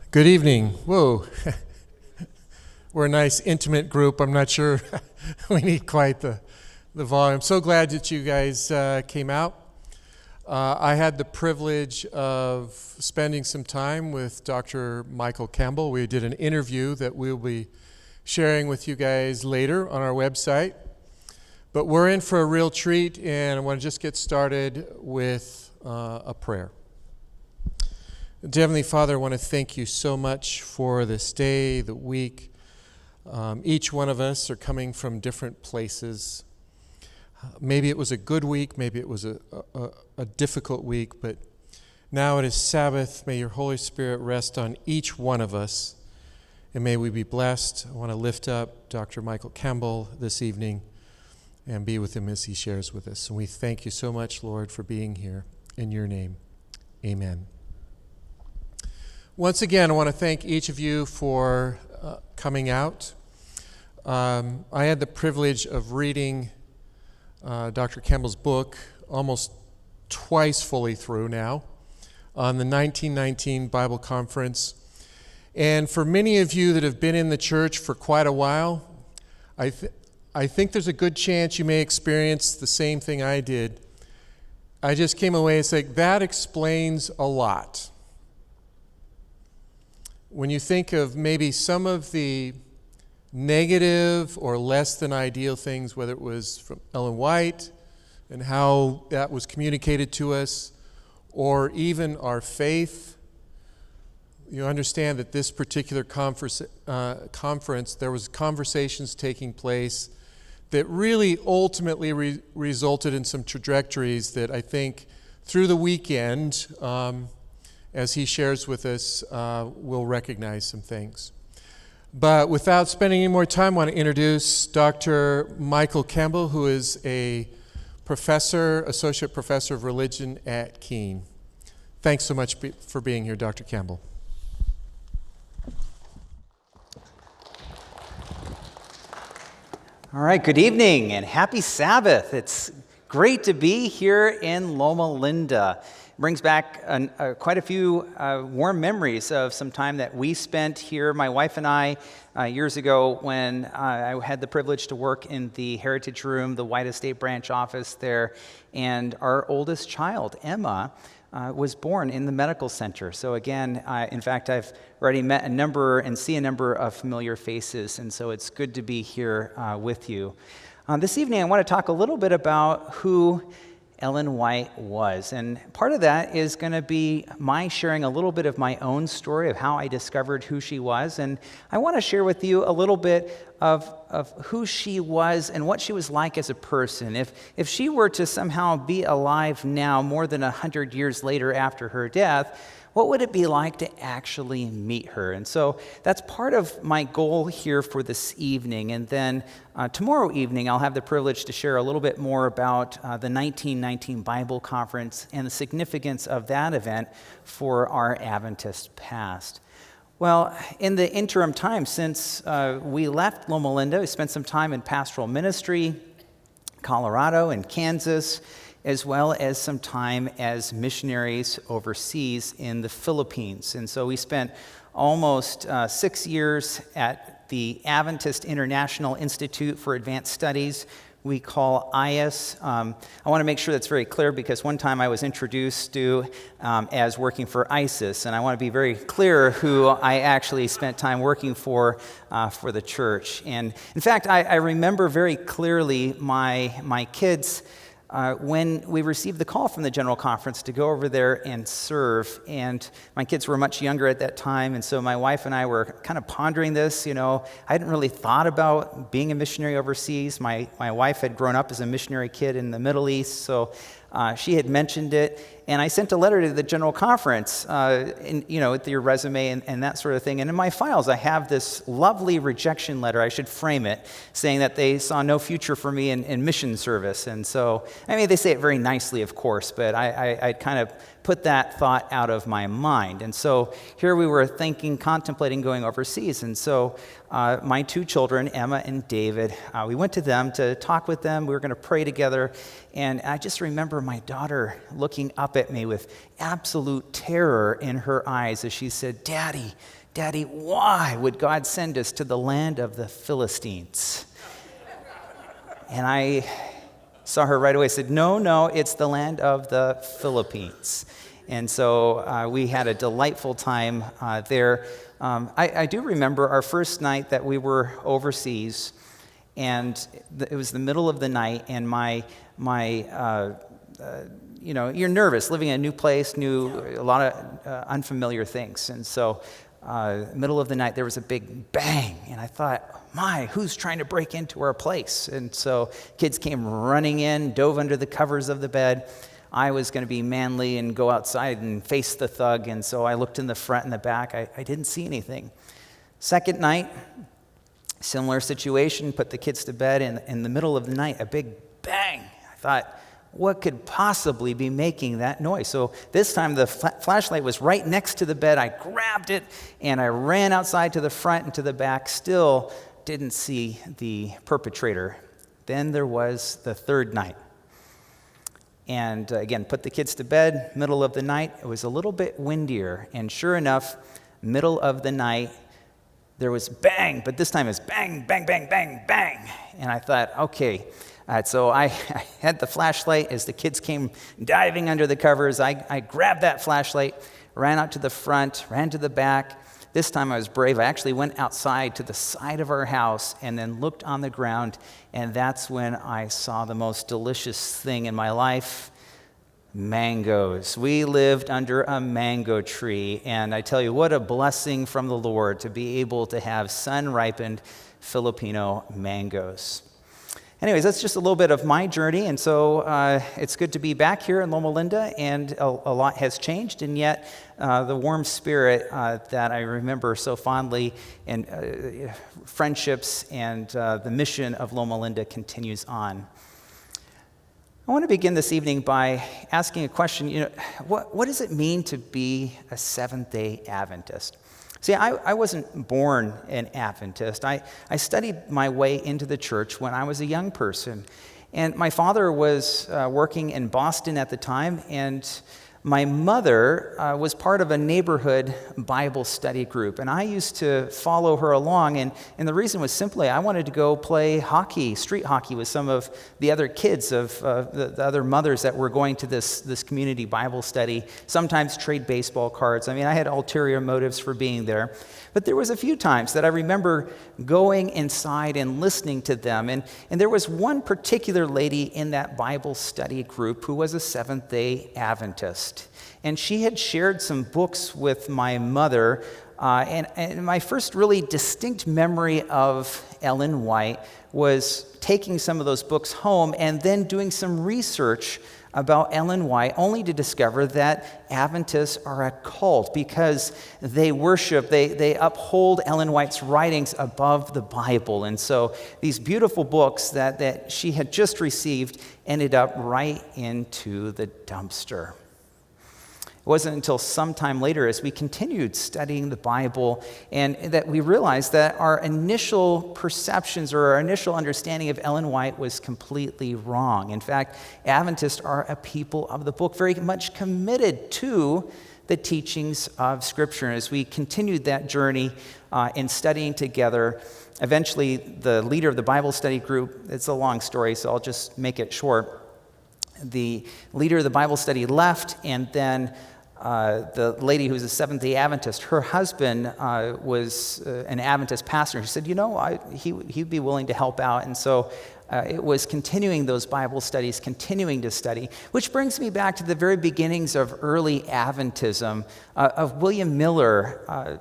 Good evening. Whoa. We're a nice, intimate group. I'm not sure we need quite the volume. I'm so glad that you guys came out. I had the privilege of spending some time with Dr. Michael Campbell. We did an interview that we'll be sharing with you guys later on our website. But we're in for a real treat, and I want to just get started with a prayer. Dear Heavenly Father, I want to thank you so much for this day, the week. Each one of us are coming from different places. Maybe it was a good week, maybe it was a difficult week, but now it is Sabbath. May your Holy Spirit rest on each one of us, and may we be blessed. I want to lift up Dr. Michael Campbell this evening and be with him as he shares with us. And we thank you so much, Lord, for being here. In your name, amen. Once again, I want to thank each of you for coming out. I had the privilege of reading Dr. Campbell's book almost twice fully through now on the 1919 Bible Conference. And for many of you that have been in the church for quite a while, I think there's a good chance you may experience the same thing I did. I just came away and said, that explains a lot. When you think of maybe some of the negative or less than ideal things, whether it was from Ellen White and how that was communicated to us, or even our faith, you understand that this particular conference, there was conversations taking place that really ultimately resulted in some trajectories that I think through the weekend, as he shares with us, we'll recognize some things. But without spending any more time, I want to introduce Dr. Michael Campbell, who is a professor, associate professor of religion at Keene. Thanks so much for being here, Dr. Campbell. All right, good evening and happy Sabbath. It's great to be here in Loma Linda. Brings back quite a few warm memories of some time that we spent here, my wife and I, years ago when I had the privilege to work in the Heritage Room, the White Estate branch office there, and our oldest child, Emma, was born in the medical center. So again, in fact, I've already met a number and see a number of familiar faces, and so it's good to be here with you. This evening, I want to talk a little bit about who Ellen White was. And part of that is going to be my sharing a little bit of my own story of how I discovered who she was. And I want to share with you a little bit of who she was and what she was like as a person. If she were to somehow be alive now, more than 100 years later after her death, what would it be like to actually meet her? And so that's part of my goal here for this evening. And then tomorrow evening, I'll have the privilege to share a little bit more about the 1919 Bible Conference and the significance of that event for our Adventist past. Well, in the interim time since we left Loma Linda, we spent some time in pastoral ministry, Colorado and Kansas, as well as some time as missionaries overseas in the Philippines. And so we spent almost 6 years at the Adventist International Institute for Advanced Studies, we call IAS. I want to make sure that's very clear because one time I was introduced to as working for ISIS, and I want to be very clear who I actually spent time working for the church. And in fact, I remember very clearly my kids when we received the call from the General Conference to go over there and serve, and my kids were much younger at that time, and so my wife and I were kind of pondering this. I hadn't really thought about being a missionary overseas. My wife had grown up as a missionary kid in the Middle East, so she had mentioned it, and I sent a letter to the General Conference, with your resume and that sort of thing. And in my files, I have this lovely rejection letter, I should frame it, saying that they saw no future for me in mission service. And so, they say it very nicely, of course, but I kind of put that thought out of my mind. And so here we were contemplating going overseas. And so my two children, Emma and David, we went to them to talk with them. We were going to pray together. And I just remember my daughter looking up at me with absolute terror in her eyes as she said, "Daddy, Daddy, why would God send us to the land of the Philistines? And I saw her right away, said, no, it's the land of the Philippines. And so we had a delightful time there. I do remember our first night that we were overseas, and it was the middle of the night, and you're nervous living in a new place, a lot of unfamiliar things. And so middle of the night, there was a big bang, and I thought, who's trying to break into our place? And so kids came running in, dove under the covers of the bed. I was going to be manly and go outside and face the thug, and so I looked in the front and the back. I didn't see anything. Second night, similar situation, put the kids to bed, and in the middle of the night, a big bang. I thought, what could possibly be making that noise? So this time the flashlight was right next to the bed. I grabbed it, and I ran outside to the front and to the back. Still didn't see the perpetrator. Then there was the third night. And again, put the kids to bed, middle of the night. It was a little bit windier. And sure enough, middle of the night, there was bang, but this time it's bang, bang, bang, bang, bang. And I thought, okay. So I had the flashlight. As the kids came diving under the covers, I grabbed that flashlight, ran out to the front, ran to the back. This time I was brave. I actually went outside to the side of our house and then looked on the ground, and that's when I saw the most delicious thing in my life, mangoes. We lived under a mango tree, and I tell you, what a blessing from the Lord to be able to have sun-ripened Filipino mangoes. Anyways, that's just a little bit of my journey, and so it's good to be back here in Loma Linda, and a lot has changed, and yet the warm spirit that I remember so fondly, and friendships and the mission of Loma Linda continues on. I want to begin this evening by asking a question. What does it mean to be a Seventh-day Adventist? See, I wasn't born an Adventist. I studied my way into the church when I was a young person. And my father was working in Boston at the time, and my mother was part of a neighborhood Bible study group. And I used to follow her along, and the reason was simply I wanted to go play hockey, street hockey, with some of the other kids of the other mothers that were going to this community Bible study, sometimes trade baseball cards. I mean, I had ulterior motives for being there. But there was a few times that I remember going inside and listening to them. And there was one particular lady in that Bible study group who was a Seventh-day Adventist. And she had shared some books with my mother. And my first really distinct memory of Ellen White was taking some of those books home and then doing some research about Ellen White, only to discover that Adventists are a cult because they worship, they uphold Ellen White's writings above the Bible. And so these beautiful books that she had just received ended up right into the dumpster. It wasn't until sometime later, as we continued studying the Bible, and that we realized that our initial perceptions or our initial understanding of Ellen White was completely wrong. In fact, Adventists are a people of the book, very much committed to the teachings of Scripture. And as we continued that journey in studying together, eventually the leader of the Bible study group, it's a long story, so I'll just make it short. The leader of the Bible study left, and then the lady who's a Seventh-day Adventist, her husband was an Adventist pastor. He said, he'd be willing to help out. And so it was continuing those Bible studies, continuing to study, which brings me back to the very beginnings of early Adventism, of William Miller.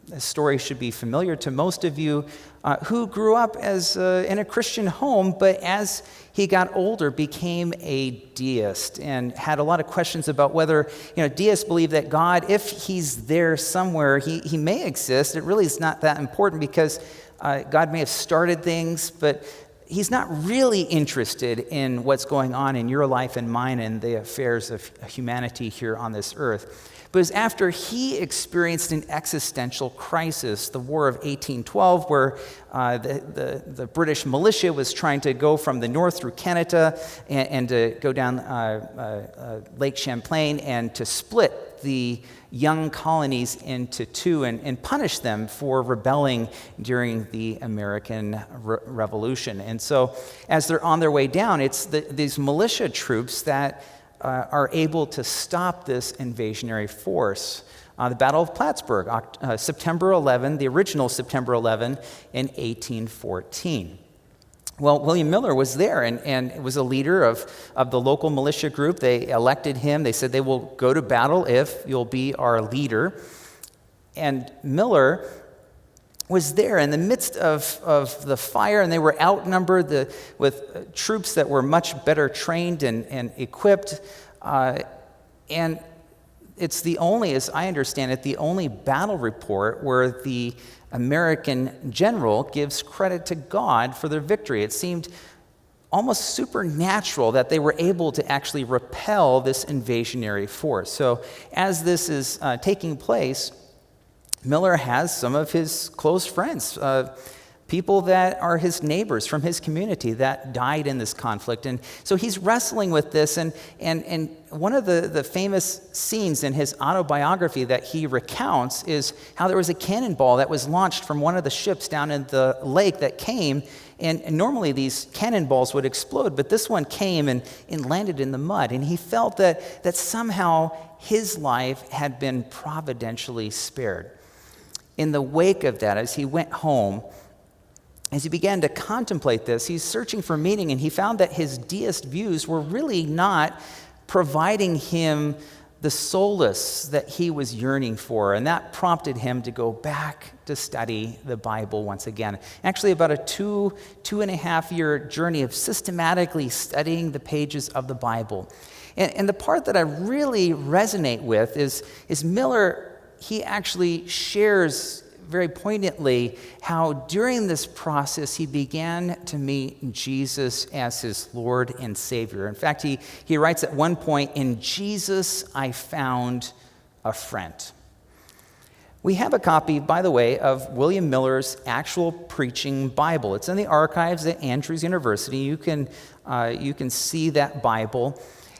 The story should be familiar to most of you, who grew up as in a Christian home, but as he got older, became a deist and had a lot of questions about whether, deists believe that God, if he's there somewhere, he may exist. It really is not that important because God may have started things, but he's not really interested in what's going on in your life and mine and the affairs of humanity here on this earth. But it was after he experienced an existential crisis, the War of 1812, where the British militia was trying to go from the north through Canada and to go down Lake Champlain and to split split the young colonies into two and punish them for rebelling during the American Revolution. And so as they're on their way down, it's these militia troops that are able to stop this invasionary force. The Battle of Plattsburgh, September 11, the original September 11 in 1814. Well, William Miller was there and was a leader of the local militia group. They elected him. They said they will go to battle if you'll be our leader. And Miller was there in the midst of the fire, and they were outnumbered with troops that were much better trained and equipped. And it's the only, as I understand it, the only battle report where the American general gives credit to God for their victory. It seemed almost supernatural that they were able to actually repel this invasionary force. So as this is taking place, Miller has some of his close friends, people that are his neighbors from his community that died in this conflict. And so he's wrestling with this, and one of the famous scenes in his autobiography that he recounts is how there was a cannonball that was launched from one of the ships down in the lake that came, and normally these cannonballs would explode, but this one came and landed in the mud, and he felt that somehow his life had been providentially spared. In the wake of that, as he went home, as he began to contemplate this, he's searching for meaning, and he found that his deist views were really not providing him the solace that he was yearning for, and that prompted him to go back to study the Bible once again. Actually, about a two and a half year journey of systematically studying the pages of the Bible. And the part that I really resonate with is Miller, he actually shares very poignantly how during this process he began to meet Jesus as his Lord and Savior. In fact, he writes at one point, "In Jesus I found a friend." We have a copy, by the way, of William Miller's actual preaching Bible. It's in the archives at Andrews University. You can see that Bible.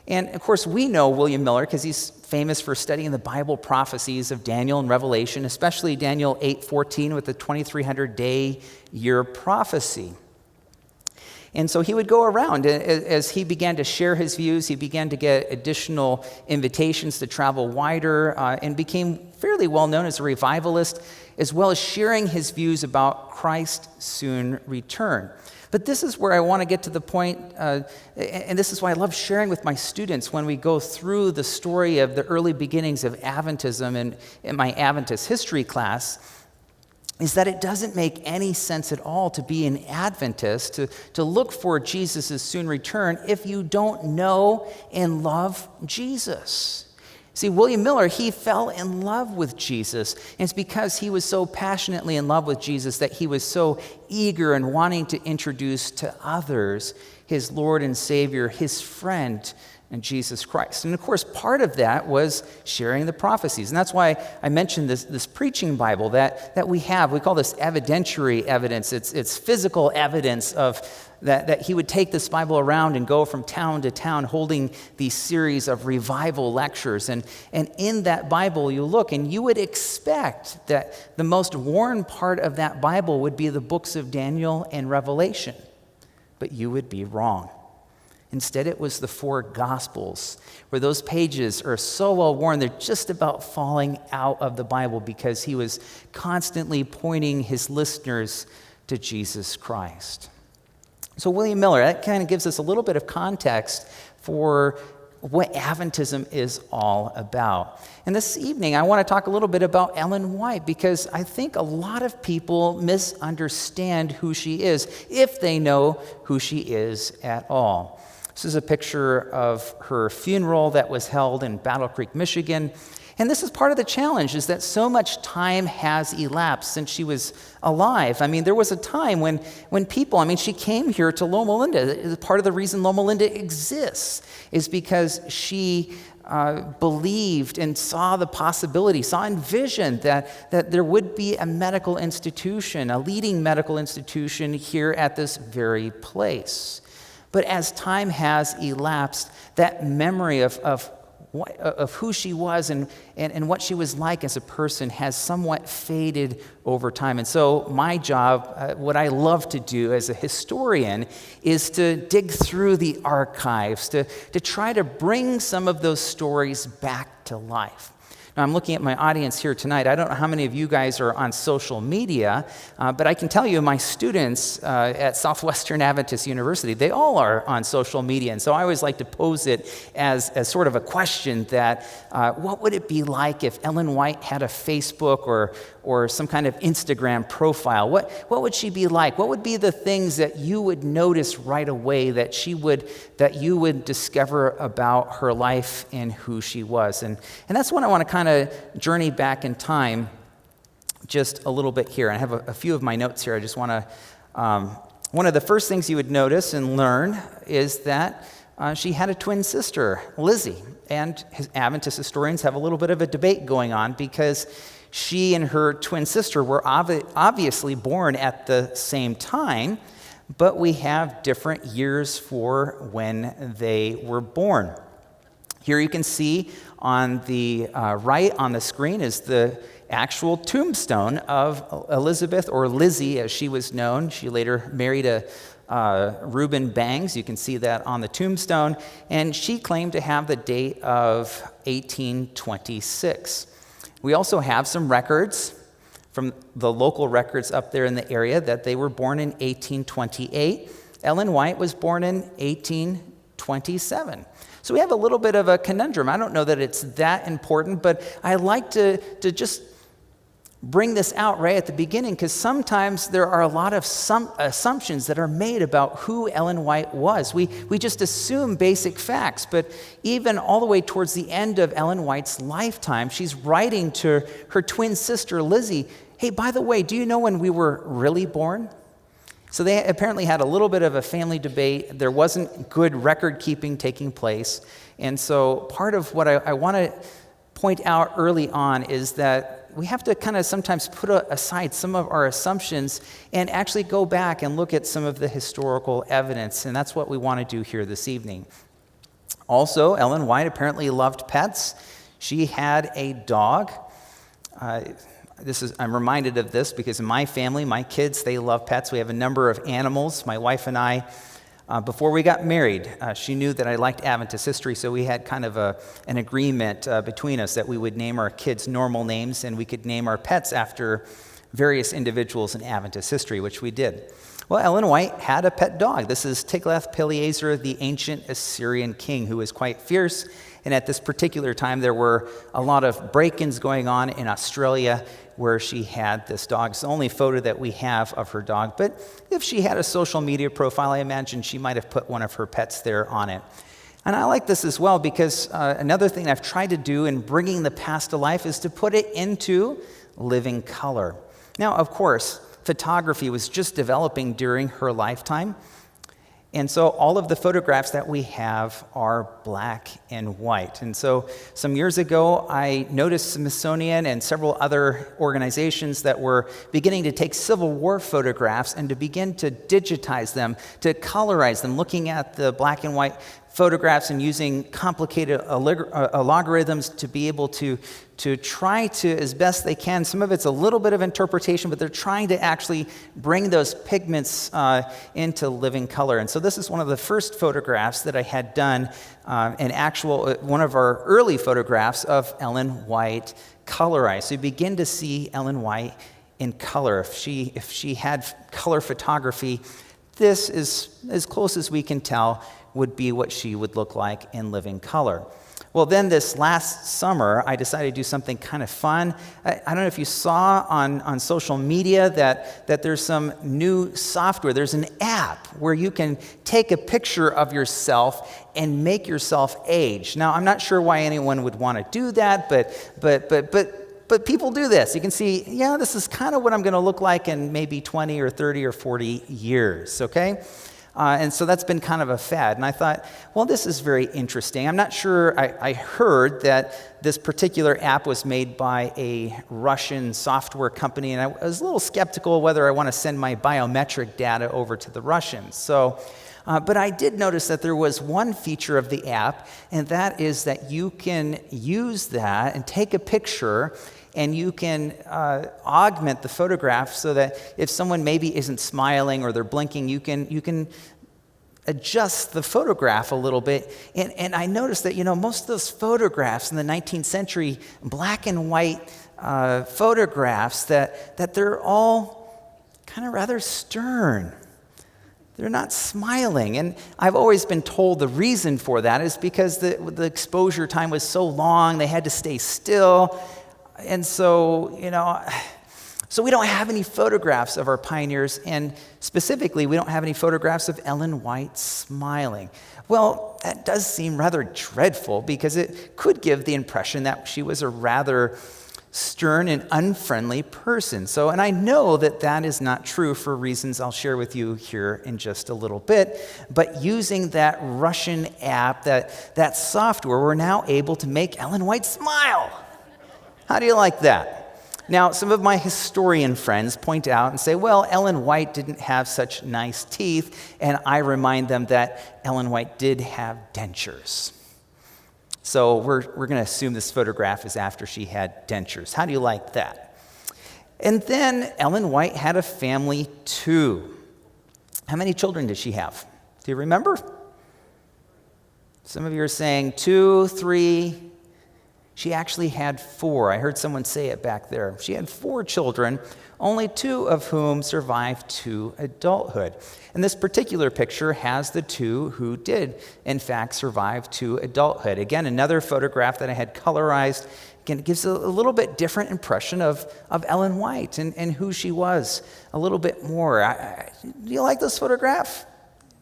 And of course, we know William Miller because he's famous for studying the Bible prophecies of Daniel and Revelation, especially Daniel 8:14 with the 2300-day year prophecy. And so he would go around. As he began to share his views, he began to get additional invitations to travel wider and became fairly well known as a revivalist, as well as sharing his views about Christ's soon return. But this is where I want to get to the point, and this is why I love sharing with my students when we go through the story of the early beginnings of Adventism in my Adventist history class, is that it doesn't make any sense at all to be an Adventist, to look for Jesus' soon return if you don't know and love Jesus. See, William Miller, he fell in love with Jesus, and it's because he was so passionately in love with Jesus that he was so eager and wanting to introduce to others his Lord and Savior, his friend, and Jesus Christ. And of course, part of that was sharing the prophecies. And that's why I mentioned this preaching Bible that we have. We call this evidentiary evidence. It's physical evidence of that he would take this Bible around and go from town to town holding these series of revival lectures. And in that Bible, you look and you would expect that the most worn part of that Bible would be the books of Daniel and Revelation. But you would be wrong. Instead, it was the 4 Gospels, where those pages are so well worn, they're just about falling out of the Bible because he was constantly pointing his listeners to Jesus Christ. So William Miller, that kind of gives us a little bit of context for what Adventism is all about. And this evening, I want to talk a little bit about Ellen White because I think a lot of people misunderstand who she is, if they know who she is at all. This is a picture of her funeral that was held in Battle Creek, Michigan. And this is part of the challenge, is that so much time has elapsed since she was alive. I mean, there was a time when people, she came here to Loma Linda. Part of the reason Loma Linda exists is because she believed and saw the possibility, saw and envisioned that there would be a medical institution, a leading medical institution here at this very place. But as time has elapsed, that memory of of who she was and what she was like as a person has somewhat faded over time. And so my job, what I love to do as a historian, is to dig through the archives, to try to bring some of those stories back to life. Now, I'm looking at my audience here tonight. I don't know how many of you guys are on social media, but I can tell you my students at Southwestern Adventist University, they all are on social media. And so I always like to pose it as sort of a question that what would it be like if Ellen White had a Facebook or some kind of Instagram profile? What would she be like? What would be the things that you would notice right away that you would discover about her life and who she was? And that's what I want to kind of journey back in time just a little bit here. I have a few of my notes here. I just want to, one of the first things you would notice and learn is that she had a twin sister, Lizzie. And Adventist historians have a little bit of a debate going on because she and her twin sister were obviously born at the same time, but we have different years for when they were born. Here you can see on the right on the screen is the actual tombstone of Elizabeth, or Lizzie as she was known. She later married a Reuben Bangs. You can see that on the tombstone. And she claimed to have the date of 1826. We also have some records from the local records up there in the area that they were born in 1828. Ellen White was born in 1827. So we have a little bit of a conundrum. I don't know that it's that important, but I like to just bring this out right at the beginning because sometimes there are a lot of assumptions that are made about who Ellen White was. We just assume basic facts, but even all the way towards the end of Ellen White's lifetime, she's writing to her twin sister, Lizzie, hey, by the way, do you know when we were really born? So they apparently had a little bit of a family debate. There wasn't good record keeping taking place. And so part of what I want to point out early on is that we have to kind of sometimes put aside some of our assumptions and actually go back and look at some of the historical evidence. And that's what we want to do here this evening. Also, Ellen White apparently loved pets. She had a dog. I'm reminded of this because in my family, my kids, they love pets. We have a number of animals. My wife and I, before we got married, she knew that I liked Adventist history, so we had kind of an agreement between us that we would name our kids normal names and we could name our pets after various individuals in Adventist history, which we did. Well, Ellen White had a pet dog. This is Tiglath-Pileser, the ancient Assyrian king, who was quite fierce. And at this particular time, there were a lot of break-ins going on in Australia where she had this dog. It's the only photo that we have of her dog. But if she had a social media profile, I imagine she might have put one of her pets there on it. And I like this as well because another thing I've tried to do in bringing the past to life is to put it into living color. Now, of course, photography was just developing during her lifetime. And so all of the photographs that we have are black and white. And so some years ago, I noticed Smithsonian and several other organizations that were beginning to take Civil War photographs and to begin to digitize them, to colorize them, looking at the black and white photographs and using complicated algorithms to be able to try to, as best they can, some of it's a little bit of interpretation, but they're trying to actually bring those pigments into living color. And so this is one of the first photographs that I had done, one of our early photographs of Ellen White colorized. So you begin to see Ellen White in color. If she had color photography, this is as close as we can tell would be what she would look like in living color. Well, then this last summer, I decided to do something kind of fun. I don't know if you saw on social media that there's some new software. There's an app where you can take a picture of yourself and make yourself age. Now, I'm not sure why anyone would want to do that, but people do this. You can see, this is kind of what I'm going to look like in maybe 20 or 30 or 40 years, okay? And so that's been kind of a fad. And I thought, well, this is very interesting. I'm not sure, I heard that this particular app was made by a Russian software company, and I was a little skeptical whether I want to send my biometric data over to the Russians. So, but I did notice that there was one feature of the app, and that is that you can use that and take a picture, and you can augment the photograph so that if someone maybe isn't smiling or they're blinking, you can adjust the photograph a little bit. And I noticed that, most of those photographs in the 19th century, black and white photographs, that they're all kind of rather stern. They're not smiling. And I've always been told the reason for that is because the exposure time was so long, they had to stay still. And so, so we don't have any photographs of our pioneers, and specifically, we don't have any photographs of Ellen White smiling. Well, that does seem rather dreadful because it could give the impression that she was a rather stern and unfriendly person. So, and I know that that is not true for reasons I'll share with you here in just a little bit, but using that Russian app, that software, we're now able to make Ellen White smile. How do you like that? Now, some of my historian friends point out and say, well, Ellen White didn't have such nice teeth, and I remind them that Ellen White did have dentures. So we're going to assume this photograph is after she had dentures. How do you like that? And then Ellen White had a family too. How many children did she have? Do you remember? Some of you are saying 2, 3. She actually had 4. I heard someone say it back there. She had 4 children, only 2 of whom survived to adulthood. And this particular picture has the 2 who did, in fact, survive to adulthood. Again, another photograph that I had colorized. Again, it gives a little bit different impression of Ellen White and who she was a little bit more. Do you like this photograph?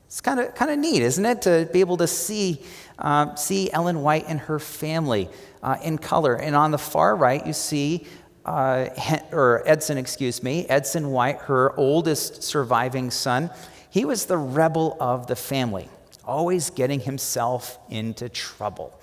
It's kind of neat, isn't it, to be able to see Ellen White and her family in color. And on the far right, you see Edson White, her oldest surviving son. He was the rebel of the family, always getting himself into trouble.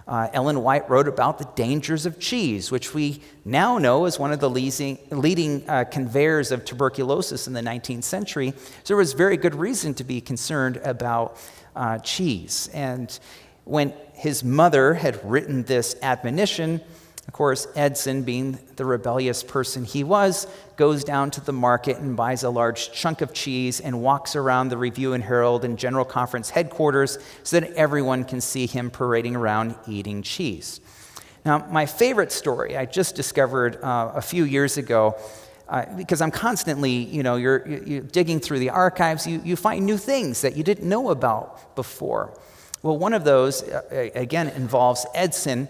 Ellen White wrote about the dangers of cheese, which we now know is one of the leading conveyors of tuberculosis in the 19th century. So there was very good reason to be concerned about cheese. And when his mother had written this admonition, of course, Edson, being the rebellious person he was, goes down to the market and buys a large chunk of cheese and walks around the Review and Herald and General Conference headquarters so that everyone can see him parading around eating cheese. Now, my favorite story I just discovered a few years ago, because I'm constantly, you're digging through the archives, you find new things that you didn't know about before. Well, one of those, again, involves Edson.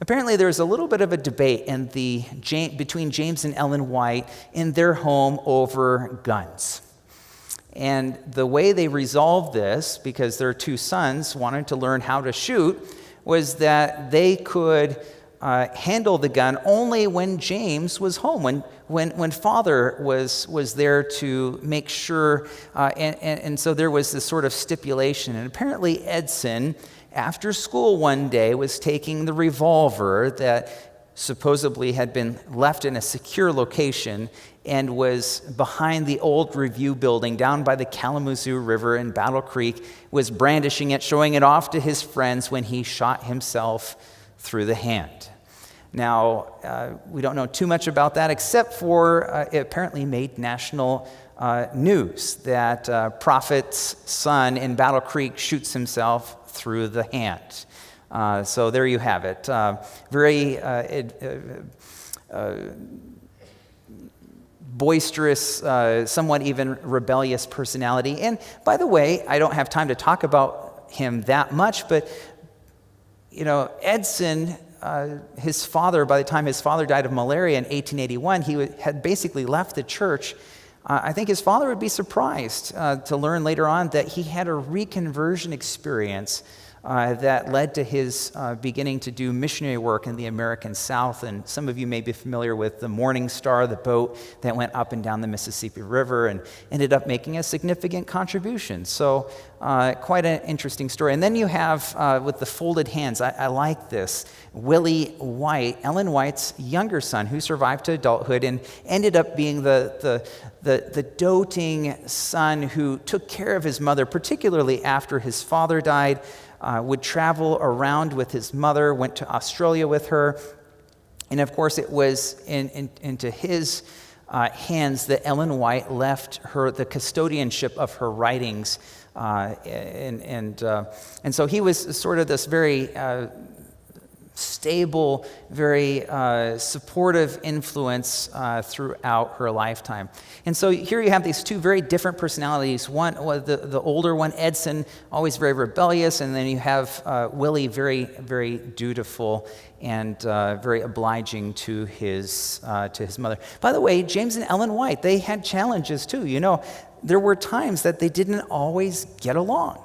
Apparently, there was a little bit of a debate between James and Ellen White in their home over guns. And the way they resolved this, because their 2 sons wanted to learn how to shoot, was that they could handle the gun only when James was home, when father was there to make sure, and so there was this sort of stipulation. And apparently Edson, after school one day, was taking the revolver that supposedly had been left in a secure location and was behind the old Review building down by the Kalamazoo River in Battle Creek, was brandishing it, showing it off to his friends when he shot himself through the hand. Now, we don't know too much about that, except for it apparently made national news that prophet's son in Battle Creek shoots himself through the hand. So there you have it. Very boisterous, somewhat even rebellious personality. And by the way, I don't have time to talk about him that much, but Edson, his father, by the time his father died of malaria in 1881, he had basically left the church. I think his father would be surprised to learn later on that he had a reconversion experience that led to his beginning to do missionary work in the American South. And some of you may be familiar with the Morning Star, the boat that went up and down the Mississippi River and ended up making a significant contribution. So quite an interesting story. And then you have, with the folded hands, I like this, Willie White, Ellen White's younger son, who survived to adulthood and ended up being the doting son who took care of his mother, particularly after his father died, would travel around with his mother, went to Australia with her. And of course, it was into his hands that Ellen White left her the custodianship of her writings. And so he was sort of this very stable, very supportive influence throughout her lifetime. And so here you have these two very different personalities. One, the older one, Edson, always very rebellious, and then you have Willie, very, very dutiful and very obliging to his mother. By the way, James and Ellen White, they had challenges too. You know, there were times that they didn't always get along.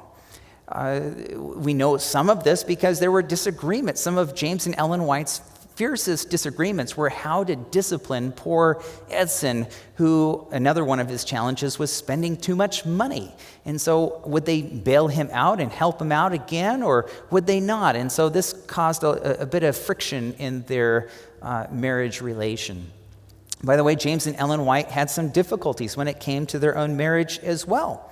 We know some of this because there were disagreements. Some of James and Ellen White's fiercest disagreements were how to discipline poor Edson, who another one of his challenges was spending too much money. And so would they bail him out and help him out again, or would they not? And so this caused a bit of friction in their marriage relation. By the way, James and Ellen White had some difficulties when it came to their own marriage as well.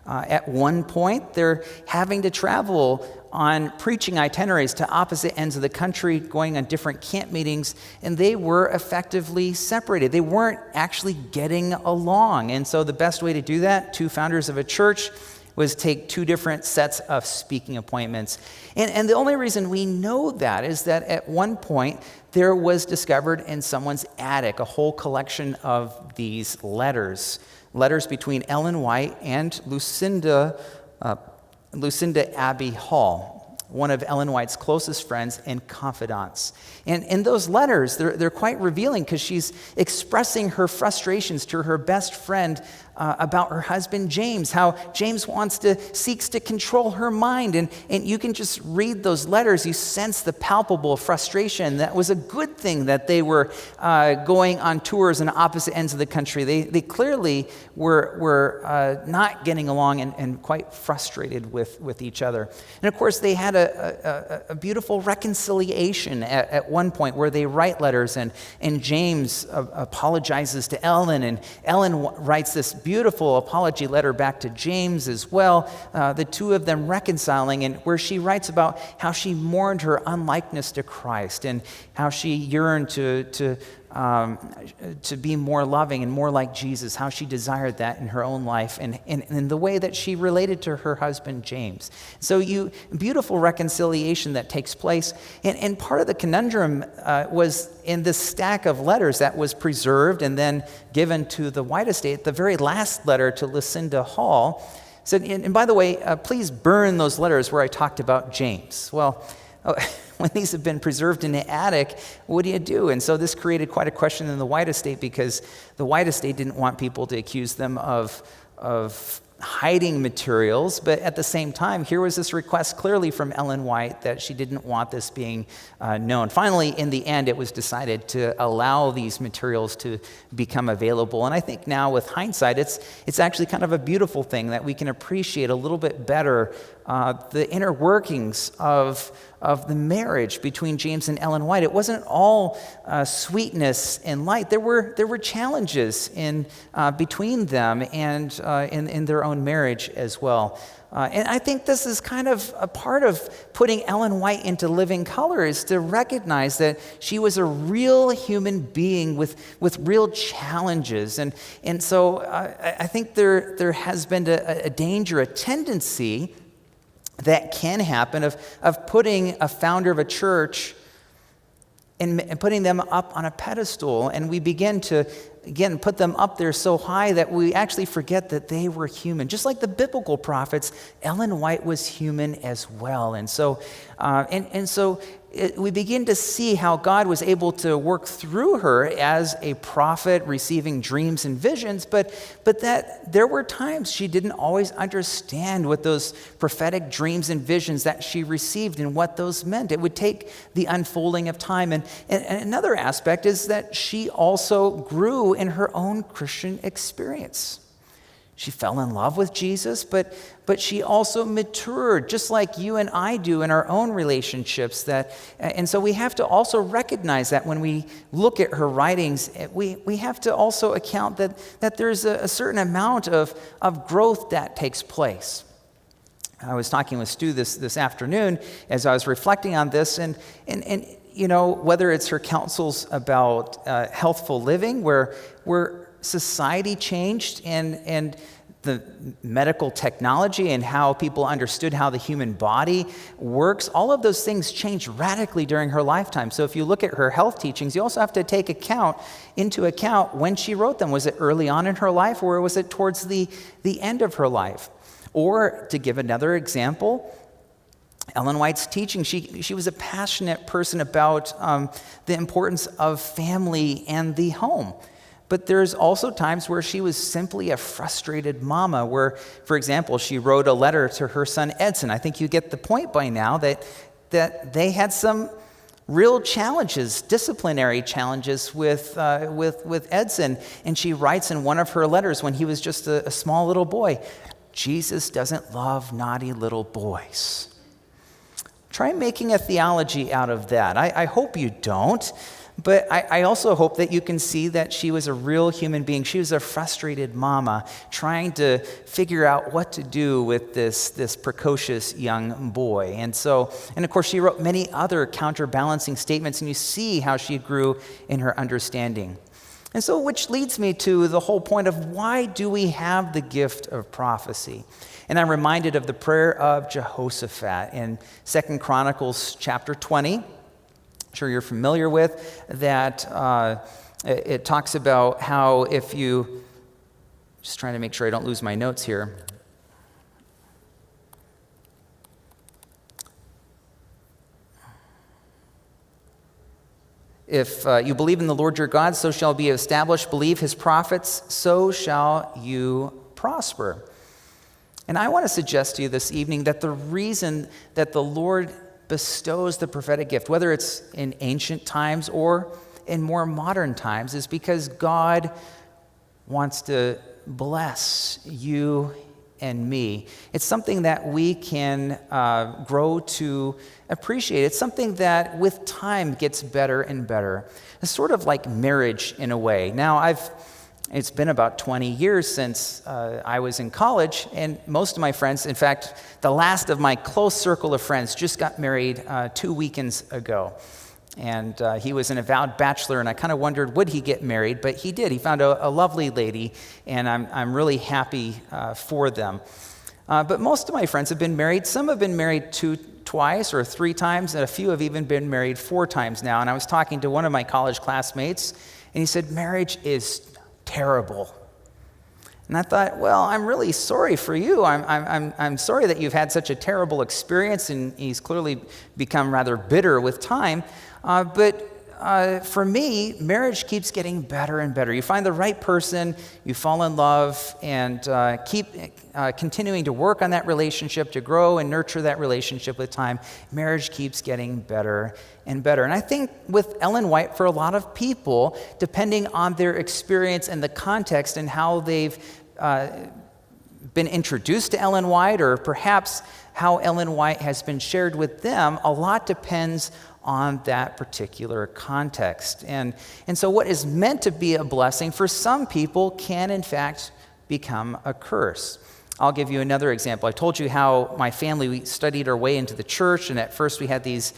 At one point, they're having to travel on preaching itineraries to opposite ends of the country, going on different camp meetings, and they were effectively separated. They weren't actually getting along. And so the best way to do that, two founders of a church, was take two different sets of speaking appointments. And the only reason we know that is that at one point, there was discovered in someone's attic a whole collection of these letters between Ellen White and Lucinda Abbey Hall, one of Ellen White's closest friends and confidants. And in those letters, they're quite revealing because she's expressing her frustrations to her best friend about her husband, James, how James seeks to control her mind. And you can just read those letters. You sense the palpable frustration. That was a good thing that they were going on tours on opposite ends of the country. They clearly were not getting along and quite frustrated with each other. And of course, they had a beautiful reconciliation at one point where they write letters, and James apologizes to Ellen, and Ellen writes this beautiful apology letter back to James as well, the two of them reconciling, and where she writes about how she mourned her unlikeness to Christ and how she yearned to be more loving and more like Jesus, how she desired that in her own life and in the way that she related to her husband, James. So beautiful reconciliation that takes place. And part of the conundrum was in this stack of letters that was preserved and then given to the White estate, the very last letter to Lucinda Hall said, and by the way, please burn those letters where I talked about James. Well, when these have been preserved in the attic, what do you do? And so this created quite a question in the White estate because the White estate didn't want people to accuse them of hiding materials, but at the same time, here was this request clearly from Ellen White that she didn't want this being known. Finally, in the end, it was decided to allow these materials to become available. And I think now with hindsight, it's actually kind of a beautiful thing that we can appreciate a little bit better the inner workings of the marriage between James and Ellen White. It wasn't all sweetness and light. There were challenges in between them and in their own marriage as well. And I think this is kind of a part of putting Ellen White into living color, is to recognize that she was a real human being with real challenges. And so I think there has been a danger, a tendency that can happen of putting a founder of a church and putting them up on a pedestal, and we begin to, again, put them up there so high that we actually forget that they were human. Just like the biblical prophets, Ellen White was human as well. And so we begin to see how God was able to work through her as a prophet receiving dreams and visions, but that there were times she didn't always understand what those prophetic dreams and visions that she received and what those meant. It would take the unfolding of time. And another aspect is that she also grew in her own Christian experience. She fell in love with Jesus, but she also matured, just like you and I do in our own relationships. And so we have to also recognize that when we look at her writings, we have to also account that there's a certain amount of growth that takes place. I was talking with Stu this afternoon as I was reflecting on this, and whether it's her counsels about healthful living, where society changed and the medical technology and how people understood how the human body works, all of those things changed radically during her lifetime. So if you look at her health teachings, you also have to take into account when she wrote them. Was it early on in her life, or was it towards the end of her life? Or to give another example, Ellen White's teaching, she was a passionate person about the importance of family and the home. But there's also times where she was simply a frustrated mama, where, for example, she wrote a letter to her son Edson. I think you get the point by now that they had some real challenges, disciplinary challenges with Edson. And she writes in one of her letters when he was just a small little boy, "Jesus doesn't love naughty little boys." Try making a theology out of that. I hope you don't. But I also hope that you can see that she was a real human being. She was a frustrated mama trying to figure out what to do with this precocious young boy. And of course, she wrote many other counterbalancing statements, and you see how she grew in her understanding. And so, which leads me to the whole point of why do we have the gift of prophecy? And I'm reminded of the prayer of Jehoshaphat in 2 Chronicles chapter 20. I'm sure you're familiar with that. It talks about how if you, just trying to make sure I don't lose my notes here. If you believe in the Lord your God, so shall be established. Believe his prophets, so shall you prosper. And I want to suggest to you this evening that the reason that the Lord bestows the prophetic gift, whether it's in ancient times or in more modern times, is because God wants to bless you and me. It's something that we can grow to appreciate. It's something that with time gets better and better. It's sort of like marriage in a way. Now, it's been about 20 years since I was in college, and most of my friends, in fact, the last of my close circle of friends just got married 2 weekends ago. And he was an avowed bachelor, and I kind of wondered, would he get married? But he did. He found a lovely lady, and I'm really happy for them. But most of my friends have been married. Some have been married twice or 3 times, and a few have even been married 4 times now. And I was talking to one of my college classmates, and he said, marriage is terrible. And I thought, well, I'm really sorry for you. I'm sorry that you've had such a terrible experience, and he's clearly become rather bitter with time. But for me, marriage keeps getting better and better. You find the right person, you fall in love, and keep continuing to work on that relationship, to grow and nurture that relationship with time. Marriage keeps getting better and better. And I think with Ellen White, for a lot of people, depending on their experience and the context and how they've been introduced to Ellen White, or perhaps how Ellen White has been shared with them, a lot depends on that particular context. And so what is meant to be a blessing for some people can in fact become a curse. I'll give you another example. I told you how my family, we studied our way into the church, and at first we had these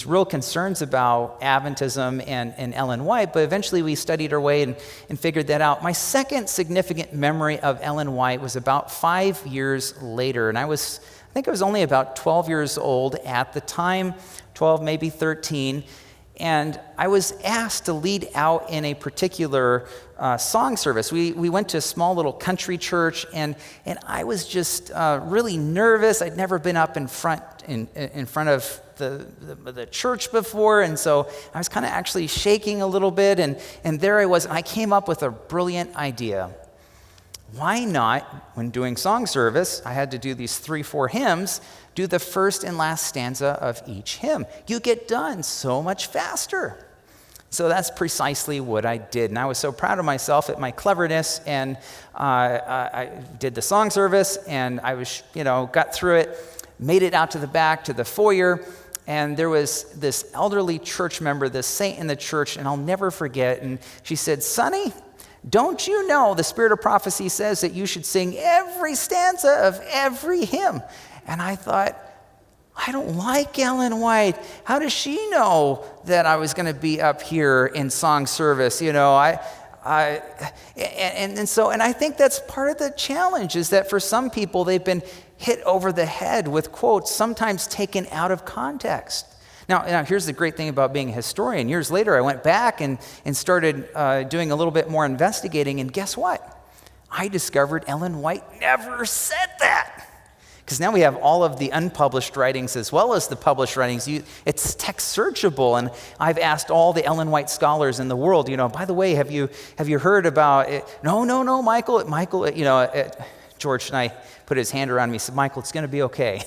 real concerns about Adventism and Ellen White, but eventually we studied our way and figured that out. My second significant memory of Ellen White was about 5 years later, and I think I was only about 12 years old at the time, 12, maybe 13, And I was asked to lead out in a particular song service. We went to a small little country church, and I was just really nervous. I'd never been up in front of the church before, and so I was kind of actually shaking a little bit, and there I was, and I came up with a brilliant idea. Why not, when doing song service, I had to do these 3-4 hymns, do the first and last stanza of each hymn. You get done so much faster. So that's precisely what I did. And I was so proud of myself at my cleverness, and I did the song service, and I was, got through it, made it out to the back, to the foyer, and there was this elderly church member, this saint in the church, and I'll never forget, and she said, "Sonny, don't you know the spirit of prophecy says that you should sing every stanza of every hymn?" And I thought, I don't like Ellen White. How does she know that I was going to be up here in song service? And I think that's part of the challenge, is that for some people they've been hit over the head with quotes, sometimes taken out of context. Now, here's the great thing about being a historian. Years later, I went back and started doing a little bit more investigating, and guess what? I discovered Ellen White never said that. Because now we have all of the unpublished writings as well as the published writings. It's text searchable, and I've asked all the Ellen White scholars in the world, by the way, have you heard about it? No, Michael, George and I put his hand around me and said, "Michael, it's going to be okay."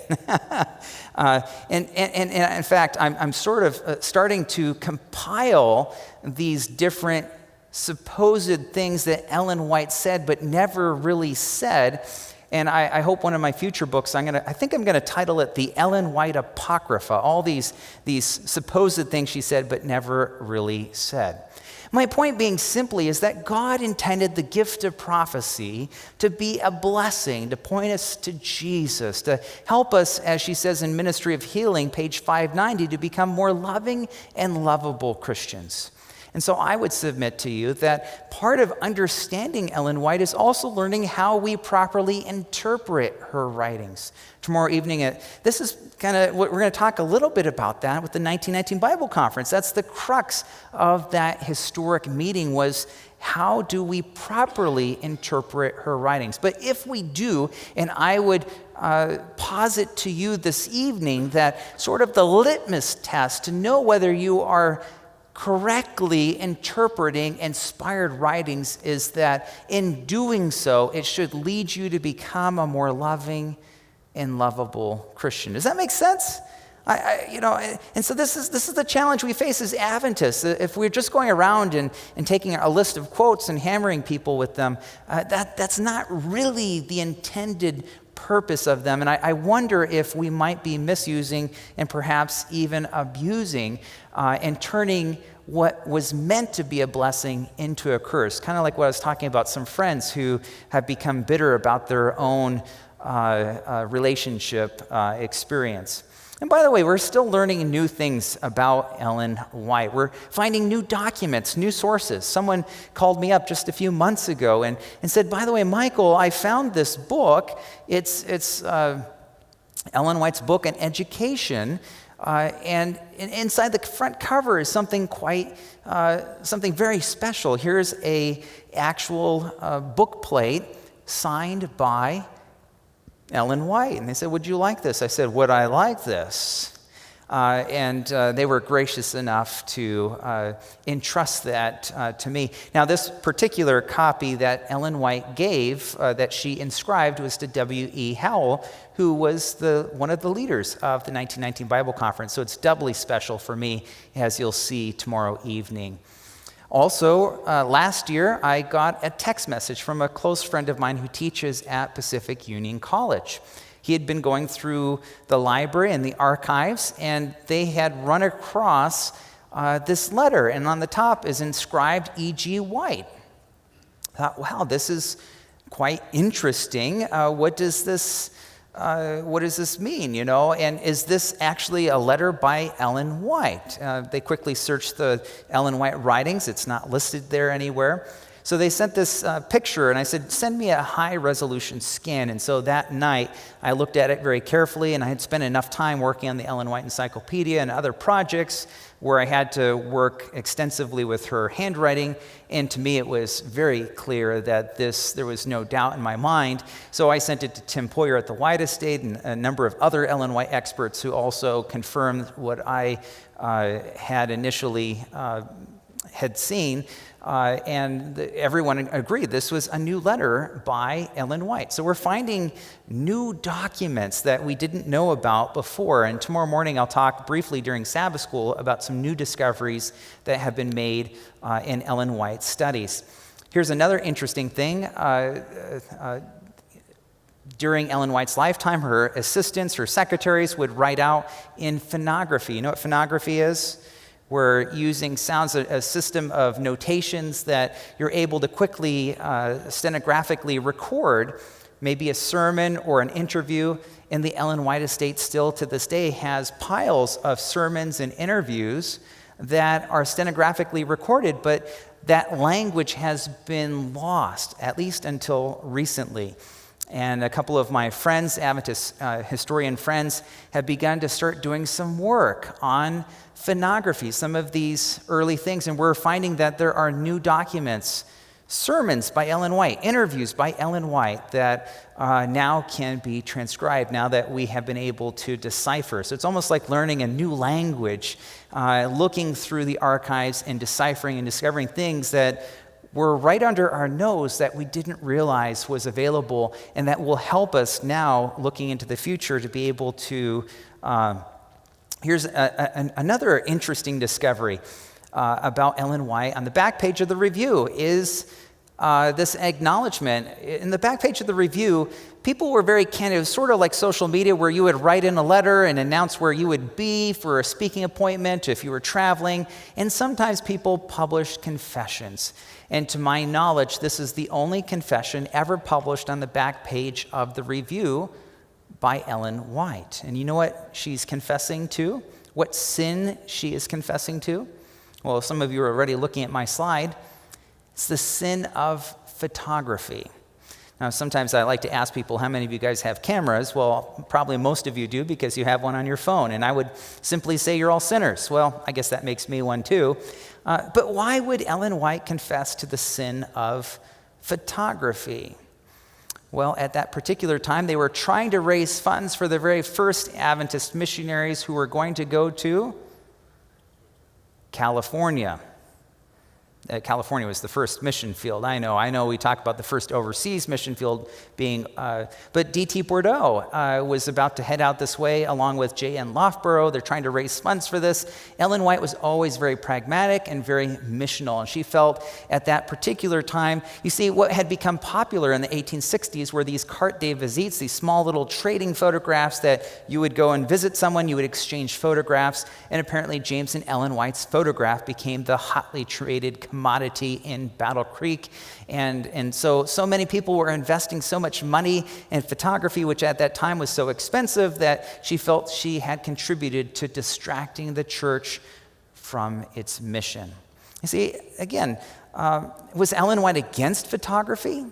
And in fact, I'm sort of starting to compile these different supposed things that Ellen White said but never really said. And I hope one of my future books, I think I'm going to title it The Ellen White Apocrypha, all these supposed things she said but never really said. My point being simply is that God intended the gift of prophecy to be a blessing, to point us to Jesus, to help us, as she says in Ministry of Healing, page 590, to become more loving and lovable Christians. And so I would submit to you that part of understanding Ellen White is also learning how we properly interpret her writings. Tomorrow evening, this is kind of what we're going to talk a little bit about that with the 1919 Bible Conference. That's the crux of that historic meeting, was how do we properly interpret her writings? But if we do, and I would posit to you this evening that sort of the litmus test to know whether you are correctly interpreting inspired writings is that in doing so, it should lead you to become a more loving and lovable Christian. Does that make sense? And so this is the challenge we face as Adventists. If we're just going around and taking a list of quotes and hammering people with them, that's not really the intended purpose of them. And I wonder if we might be misusing and perhaps even abusing and turning what was meant to be a blessing into a curse. Kind of like what I was talking about, some friends who have become bitter about their own relationship experience. And by the way, we're still learning new things about Ellen White. We're finding new documents, new sources. Someone called me up just a few months ago and said, "By the way, Michael, I found this book. It's Ellen White's book on education, and inside the front cover is something something very special. Here's a actual book plate signed by Ellen White." And they said, "Would you like this?" I said, "Would I like this?" And they were gracious enough to entrust that to me. Now, this particular copy that Ellen White gave, that she inscribed, was to W.E. Howell, who was one of the leaders of the 1919 Bible Conference. So it's doubly special for me, as you'll see tomorrow evening. Also, last year, I got a text message from a close friend of mine who teaches at Pacific Union College. He had been going through the library and the archives, and they had run across this letter, and on the top is inscribed E.G. White. I thought, wow, this is quite interesting. What does this mean, And is this actually a letter by Ellen White? They quickly searched the Ellen White writings. It's not listed there anywhere. So they sent this picture, and I said, send me a high-resolution scan. And so that night, I looked at it very carefully, and I had spent enough time working on the Ellen White Encyclopedia and other projects where I had to work extensively with her handwriting. And to me, it was very clear that there was no doubt in my mind. So I sent it to Tim Poyer at the White Estate and a number of other Ellen White experts who also confirmed what I had initially had seen. And everyone agreed this was a new letter by Ellen White. So we're finding new documents that we didn't know about before. And tomorrow morning I'll talk briefly during Sabbath School about some new discoveries that have been made in Ellen White's studies. Here's another interesting thing. During Ellen White's lifetime, her assistants, her secretaries would write out in phonography. You know what phonography is? We're using sounds, a system of notations that you're able to quickly, stenographically record, maybe a sermon or an interview. And the Ellen White estate still to this day has piles of sermons and interviews that are stenographically recorded, but that language has been lost, at least until recently. And a couple of my friends, Adventist historian friends, have begun to start doing some work on phonography, some of these early things. And we're finding that there are new documents, sermons by Ellen White, interviews by Ellen White that now can be transcribed, now that we have been able to decipher. So it's almost like learning a new language, looking through the archives and deciphering and discovering things that were right under our nose that we didn't realize was available, and that will help us now, looking into the future, to be able to... Here's another interesting discovery about Ellen White. On the back page of the review is this acknowledgement. In the back page of the review, people were very candid. It was sort of like social media, where you would write in a letter and announce where you would be for a speaking appointment, if you were traveling, and sometimes people published confessions. And to my knowledge, this is the only confession ever published on the back page of the review by Ellen White. And you know what she's confessing to? What sin she is confessing to? Well, some of you are already looking at my slide. It's the sin of photography. Now, sometimes I like to ask people, how many of you guys have cameras? Well, probably most of you do, because you have one on your phone. And I would simply say you're all sinners. Well, I guess that makes me one too. But why would Ellen White confess to the sin of photography? Well, at that particular time, they were trying to raise funds for the very first Adventist missionaries who were going to go to California. California was the first mission field. I know we talk about the first overseas mission field being, but D.T. Bordeaux was about to head out this way along with J.N. Loughborough. They're trying to raise funds for this. Ellen White was always very pragmatic and very missional, and she felt at that particular time, you see, what had become popular in the 1860s were these carte de visites, these small little trading photographs that you would go and visit someone, you would exchange photographs, and apparently James and Ellen White's photograph became the hotly traded commodity in Battle Creek. And so many people were investing so much money in photography, which at that time was so expensive, that she felt she had contributed to distracting the church from its mission. You see, again, was Ellen White against photography?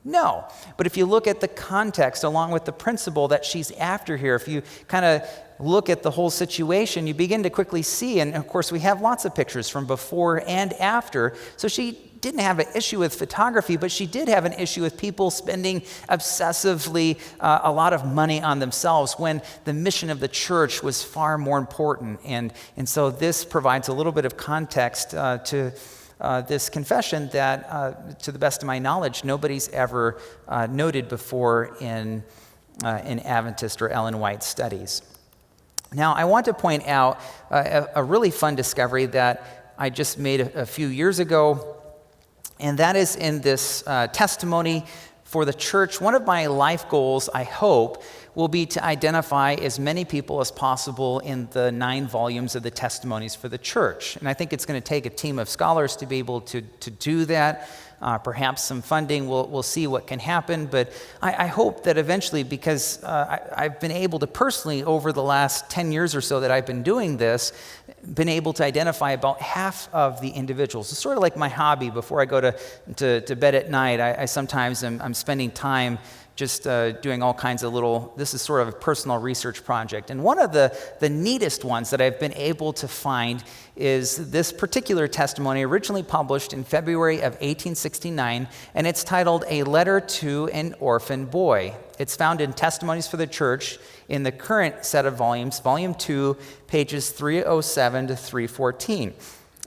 No. But if you look at the context along with the principle that she's after here, if you kind of look at the whole situation, you begin to quickly see, and of course we have lots of pictures from before and after, so she didn't have an issue with photography, but she did have an issue with people spending obsessively a lot of money on themselves when the mission of the church was far more important. And so this provides a little bit of context to this confession that, to the best of my knowledge, nobody's ever noted before in Adventist or Ellen White studies. Now, I want to point out a really fun discovery that I just made a few years ago, and that is in this testimony for the church. One of my life goals, I hope, will be to identify as many people as possible in the 9 volumes of the testimonies for the church. And I think it's going to take a team of scholars to be able to do that. Perhaps some funding, we'll see what can happen, but I hope that eventually, because I've been able to personally, over the last 10 years or so that I've been doing this, been able to identify about half of the individuals. It's sort of like my hobby. Before I go to bed at night, I sometimes I'm spending time just doing all kinds of this is sort of a personal research project. And one of the neatest ones that I've been able to find is this particular testimony, originally published in February of 1869, and it's titled A Letter to an Orphan Boy. It's found in Testimonies for the Church in the current set of volumes, Volume 2, pages 307 to 314.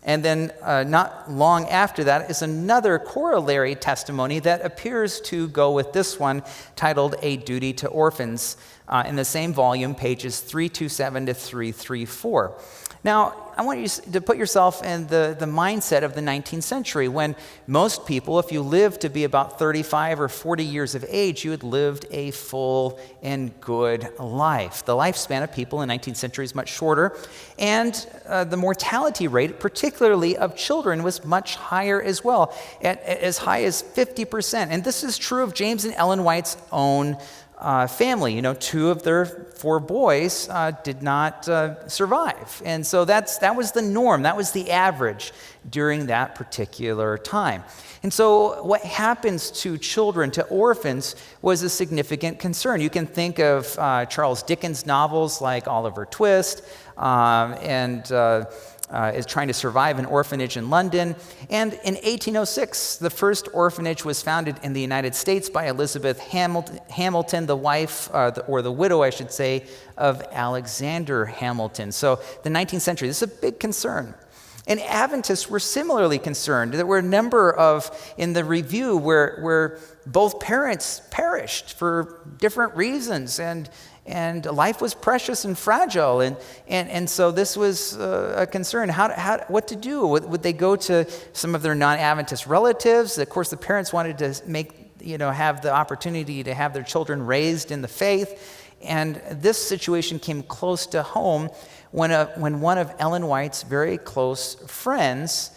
And then not long after that is another corollary testimony that appears to go with this one, titled A Duty to Orphans, in the same volume, pages 327 to 334. Now, I want you to put yourself in the mindset of the 19th century, when most people, if you lived to be about 35 or 40 years of age, you had lived a full and good life. The lifespan of people in the 19th century is much shorter, and the mortality rate, particularly of children, was much higher as well, at as high as 50%. And this is true of James and Ellen White's own family. 2 of their 4 boys did not survive. And so that was the norm. That was the average during that particular time. And so what happens to children, to orphans, was a significant concern. You can think of Charles Dickens' novels like Oliver Twist, is trying to survive an orphanage in London. And in 1806, the first orphanage was founded in the United States by Elizabeth Hamilton, the wife, or the widow, I should say, of Alexander Hamilton. So the 19th century, this is a big concern. And Adventists were similarly concerned. There were a number in the review where both parents perished for different reasons, and life was precious and fragile, and so this was a concern. What to do? Would they go to some of their non-Adventist relatives? Of course, the parents wanted to have the opportunity to have their children raised in the faith, and this situation came close to home when one of Ellen White's very close friends,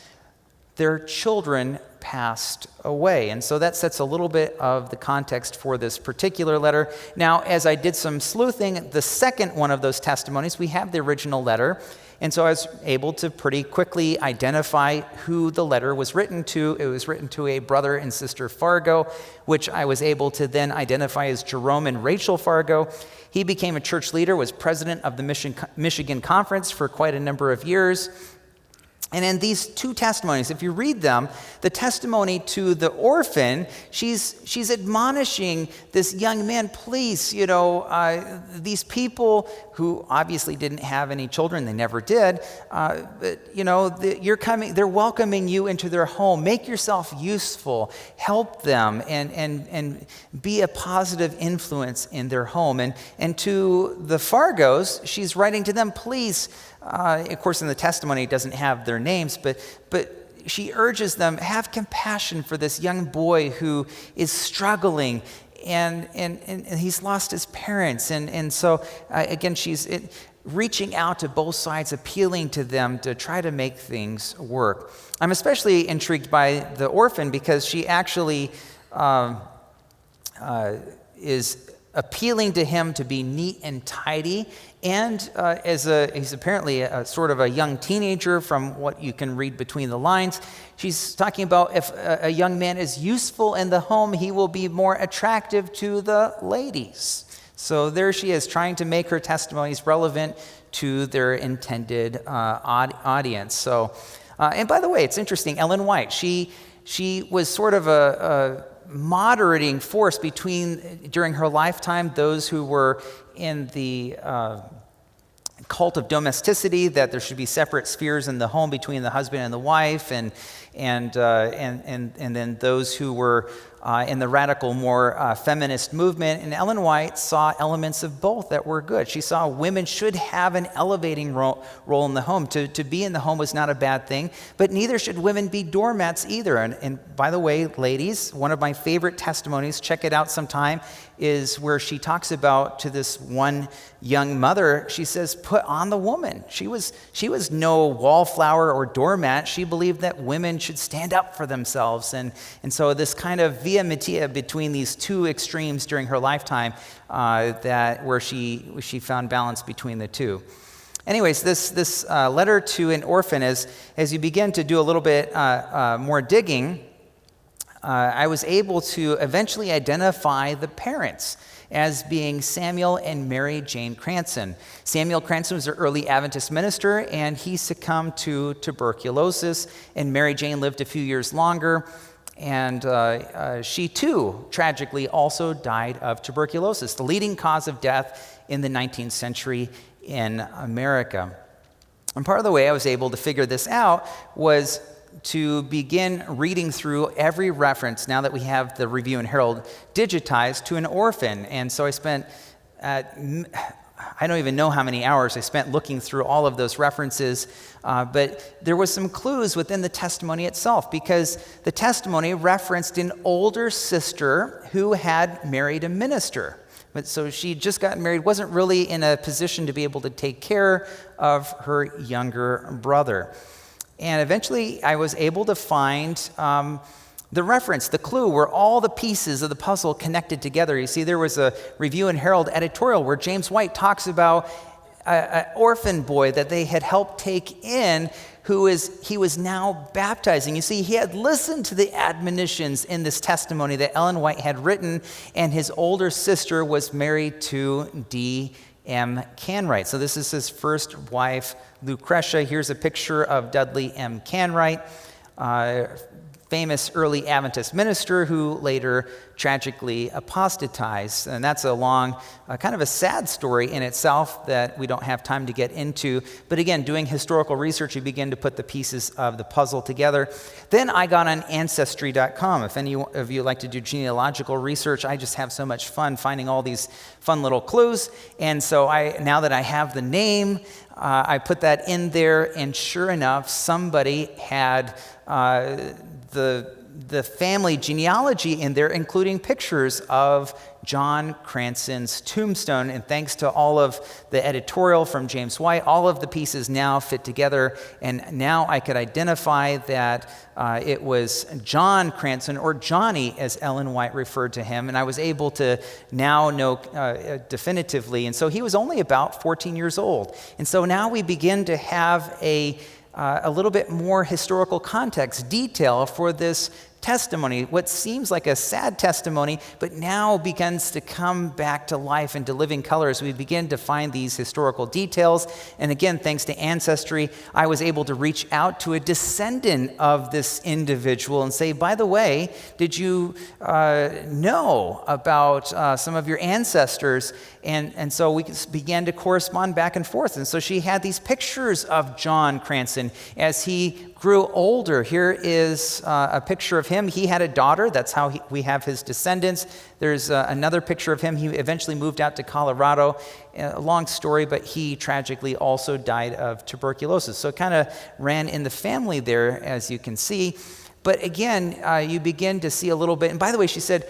their children passed away. And so that sets a little bit of the context for this particular letter. Now, as I did some sleuthing, the second one of those testimonies, we have the original letter. And so I was able to pretty quickly identify who the letter was written to. It was written to a brother and sister Fargo, which I was able to then identify as Jerome and Rachel Fargo. He became a church leader, was president of the Michigan Conference for quite a number of years. And in these 2 testimonies, if you read them, the testimony to the orphan, she's admonishing this young man, please, these people who obviously didn't have any children, they never did, but, you're coming, they're welcoming you into their home. Make yourself useful, help them, and be a positive influence in their home. And to the Fargos, she's writing to them, please. Of course, in the testimony, it doesn't have their names, but she urges them, have compassion for this young boy who is struggling, and he's lost his parents. And so, again, she's reaching out to both sides, appealing to them to try to make things work. I'm especially intrigued by the orphan because she actually is appealing to him to be neat and tidy, and he's apparently a sort of a young teenager from what you can read between the lines. She's talking about if a young man is useful in the home, he will be more attractive to the ladies. So there she is, trying to make her testimonies relevant to their intended audience. So, and by the way, it's interesting, Ellen White, she was sort of a moderating force during her lifetime, those who were in the cult of domesticity, that there should be separate spheres in the home between the husband and the wife, and then those who were in the radical, more feminist movement. And Ellen White saw elements of both that were good. She saw women should have an elevating role in the home. To be in the home was not a bad thing, but neither should women be doormats either. And by the way, ladies, one of my favorite testimonies, check it out sometime, is where she talks about to this one young mother, she says, put on the woman. She was no wallflower or doormat. She believed that women should stand up for themselves. And so this kind of via media between these two extremes during her lifetime, where she found balance between the two. Anyways, this letter to an orphan, as you begin to do a little bit more digging, I was able to eventually identify the parents as being Samuel and Mary Jane Cranston. Samuel Cranston was an early Adventist minister, and he succumbed to tuberculosis, and Mary Jane lived a few years longer, and she too, tragically, also died of tuberculosis, the leading cause of death in the 19th century in America. And part of the way I was able to figure this out was to begin reading through every reference, now that we have the Review and Herald digitized, to an orphan. And so I spent, I don't even know how many hours I spent looking through all of those references, but there was some clues within the testimony itself, because the testimony referenced an older sister who had married a minister. But so she just got married, wasn't really in a position to be able to take care of her younger brother. And eventually I was able to find the reference, the clue, where all the pieces of the puzzle connected together. You see, there was a Review and Herald editorial where James White talks about an orphan boy that they had helped take in, he was now baptizing. You see, he had listened to the admonitions in this testimony that Ellen White had written, and his older sister was married to D.M. Canwright. So this is his first wife, Lucretia. Here's a picture of Dudley M. Canwright, famous early Adventist minister who later tragically apostatized. And that's a long, kind of a sad story in itself that we don't have time to get into. But again, doing historical research, you begin to put the pieces of the puzzle together. Then I got on Ancestry.com. If any of you like to do genealogical research, I just have so much fun finding all these fun little clues. And so now that I have the name, I put that in there, and sure enough, somebody had the family genealogy in there, including pictures of John Cranston's tombstone. And thanks to all of the editorial from James White, all of the pieces now fit together. And now I could identify that it was John Cranston, or Johnny, as Ellen White referred to him. And I was able to now know definitively. And so he was only about 14 years old. And so now we begin to have a little bit more historical context, detail for this testimony, what seems like a sad testimony, but now begins to come back to life and to living color as we begin to find these historical details. And again, thanks to Ancestry, I was able to reach out to a descendant of this individual and say, by the way, did you know about some of your ancestors? And so we began to correspond back and forth. And so she had these pictures of John Cranston as he grew older. Here is a picture of him. He had a daughter. That's how we have his descendants. There's another picture of him. He eventually moved out to Colorado. A long story, but he tragically also died of tuberculosis. So it kind of ran in the family there, as you can see. But again, you begin to see a little bit. And by the way, she said,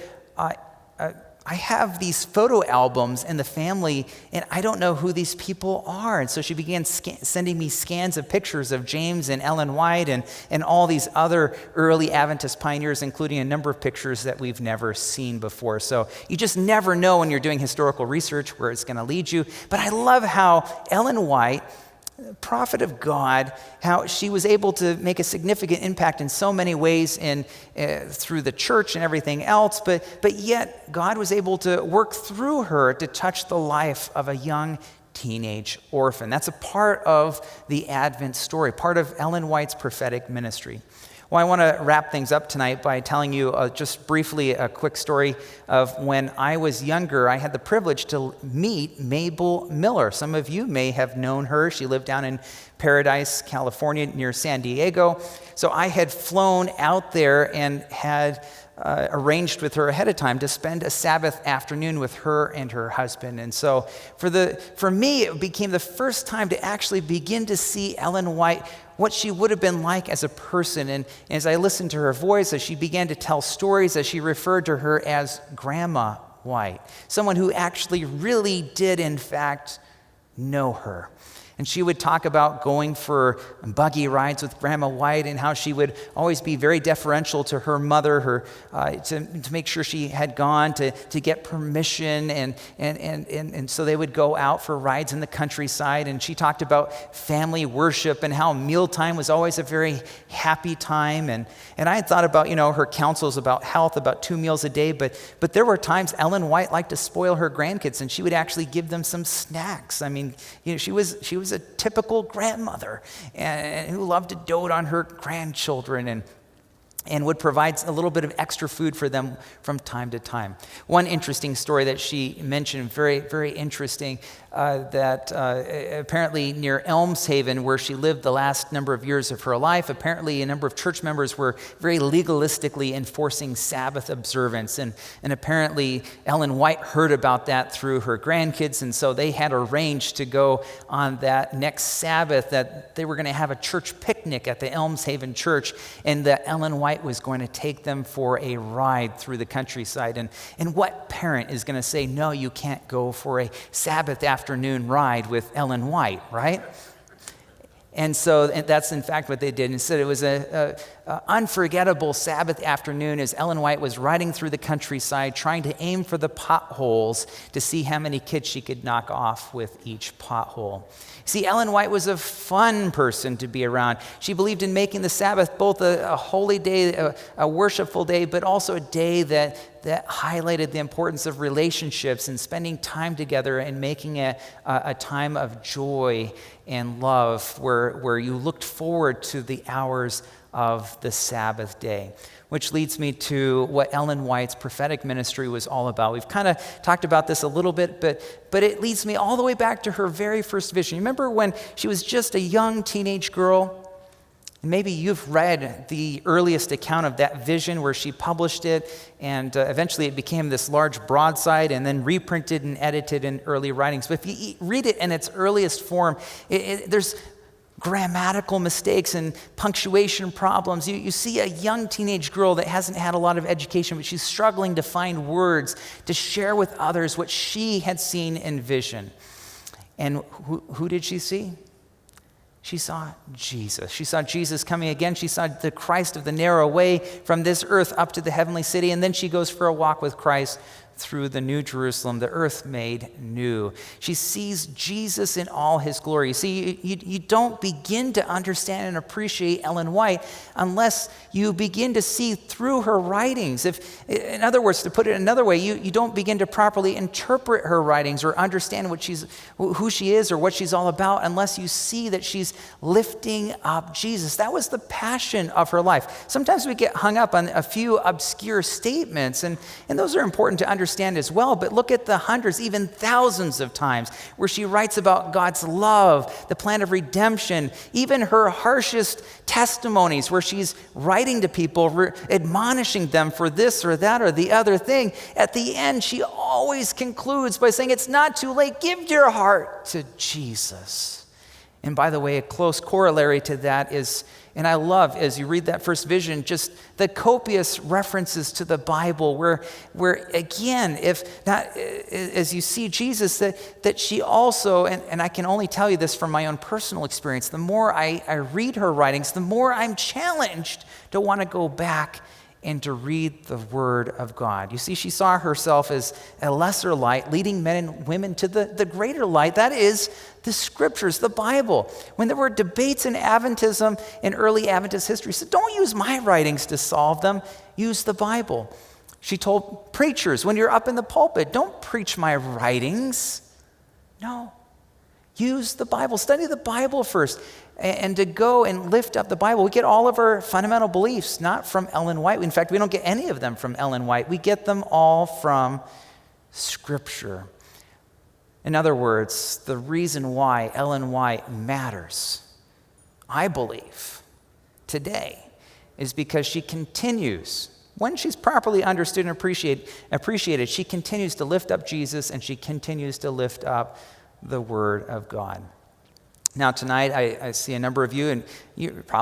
I have these photo albums in the family, and I don't know who these people are. And so she began sending me scans of pictures of James and Ellen White and all these other early Adventist pioneers, including a number of pictures that we've never seen before. So you just never know when you're doing historical research where it's going to lead you. But I love how Ellen White, prophet of God, how she was able to make a significant impact in so many ways through the church and everything else, but yet God was able to work through her to touch the life of a young teenage orphan. That's a part of the Advent story, part of Ellen White's prophetic ministry. Well, I want to wrap things up tonight by telling you just briefly a quick story of when I was younger. I had the privilege to meet Mabel Miller. Some of you may have known her. She lived down in Paradise, California, near San Diego. So I had flown out there and had arranged with her ahead of time to spend a Sabbath afternoon with her and her husband. And so for me, it became the first time to actually begin to see Ellen White, what she would have been like as a person. And as I listened to her voice, as she began to tell stories, as she referred to her as Grandma White, someone who actually really did, in fact, know her. And she would talk about going for buggy rides with Grandma White and how she would always be very deferential to her mother, to make sure she had gone to get permission. And so they would go out for rides in the countryside. And she talked about family worship and how mealtime was always a very happy time. And I had thought about, her counsels about health, about 2 meals a day. But there were times Ellen White liked to spoil her grandkids, and she would actually give them some snacks. I mean, she was a typical grandmother and who loved to dote on her grandchildren and would provide a little bit of extra food for them from time to time. One interesting story that she mentioned, very, very interesting, that apparently near Elmshaven, where she lived the last number of years of her life, apparently a number of church members were very legalistically enforcing Sabbath observance. And apparently Ellen White heard about that through her grandkids, and so they had arranged to go on that next Sabbath, that they were going to have a church picnic at the Elmshaven church, and that Ellen White was going to take them for a ride through the countryside. And what parent is going to say, no, you can't go for a Sabbath afternoon ride with Ellen White, right? And so that's in fact what they did. Instead, it was a unforgettable Sabbath afternoon as Ellen White was riding through the countryside trying to aim for the potholes to see how many kids she could knock off with each pothole. See, Ellen White was a fun person to be around. She believed in making the Sabbath both a holy day, a worshipful day, but also a day that highlighted the importance of relationships and spending time together and making a time of joy and love where you looked forward to the hours of the Sabbath day. Which leads me to what Ellen White's prophetic ministry was all about. We've kind of talked about this a little bit, but it leads me all the way back to her very first vision. You remember when she was just a young teenage girl? Maybe you've read the earliest account of that vision where she published it, and eventually it became this large broadside and then reprinted and edited in early writings. But if you read it in its earliest form, there's grammatical mistakes and punctuation problems. You see a young teenage girl that hasn't had a lot of education, but she's struggling to find words to share with others what she had seen in vision. And who did she see? She saw Jesus. She saw Jesus coming again. She saw the Christ of the narrow way from this earth up to the heavenly city. And then she goes for a walk with Christ through the New Jerusalem, the earth made new. She sees Jesus in all his glory. You see, you don't begin to understand and appreciate Ellen White unless you begin to see through her writings. In other words, to put it another way, you don't begin to properly interpret her writings or understand who she is or what she's all about unless you see that she's lifting up Jesus. That was the passion of her life. Sometimes we get hung up on a few obscure statements, and those are important to understand as well, but look at the hundreds, even thousands of times where she writes about God's love, the plan of redemption, even her harshest testimonies where she's writing to people, admonishing them for this or that or the other thing. At the end, she always concludes by saying, it's not too late, give your heart to Jesus. And by the way, a close corollary to that is, and I love, as you read that first vision, just the copious references to the Bible where again, if not, as you see Jesus, that she also, and I can only tell you this from my own personal experience, the more I read her writings, the more I'm challenged to want to go back and to read the Word of God. You see, she saw herself as a lesser light, leading men and women to the greater light. That is the Scriptures, the Bible. When there were debates in Adventism, in early Adventist history, she said, don't use my writings to solve them. Use the Bible. She told preachers, when you're up in the pulpit, don't preach my writings. No. Use the Bible. Study the Bible first. And to go and lift up the Bible. We get all of our fundamental beliefs not from Ellen White. In fact, we don't get any of them from Ellen White. We get them all from Scripture. In other words, the reason why Ellen White matters, I believe, today, is because she continues when she's properly understood and appreciated, she continues to lift up Jesus and she continues to lift up the Word of God. Now tonight, I see a number of you, and